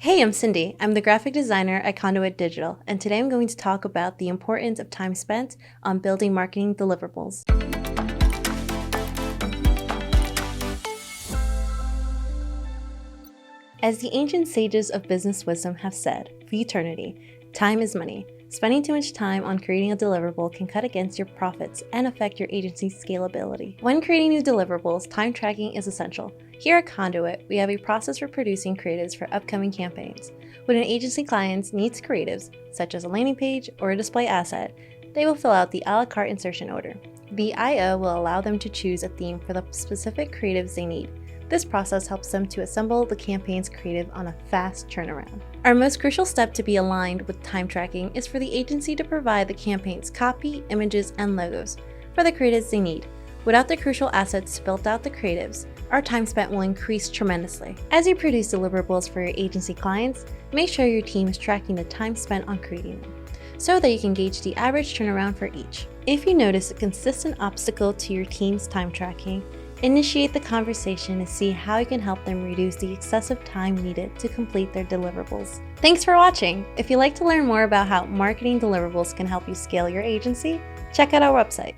Hey, I'm Cindy. I'm the graphic designer at Conduit Digital, and today I'm going to talk about the importance of time spent on building marketing deliverables. As the ancient sages of business wisdom have said for eternity, time is money. Spending too much time on creating a deliverable can cut against your profits and affect your agency's scalability. When creating new deliverables, time tracking is essential. Here at Conduit, we have a process for producing creatives for upcoming campaigns. When an agency client needs creatives, such as a landing page or a display asset, they will fill out the a la carte insertion order. The IO will allow them to choose a theme for the specific creatives they need. This process helps them to assemble the campaign's creative on a fast turnaround. Our most crucial step to be aligned with time tracking is for the agency to provide the campaign's copy, images, and logos for the creatives they need. Without the crucial assets to build out the creatives, our time spent will increase tremendously. As you produce deliverables for your agency clients, make sure your team is tracking the time spent on creating them, so that you can gauge the average turnaround for each. If you notice a consistent obstacle to your team's time tracking, initiate the conversation to see how you can help them reduce the excessive time needed to complete their deliverables. Thanks for watching! If you'd like to learn more about how marketing deliverables can help you scale your agency, check out our website.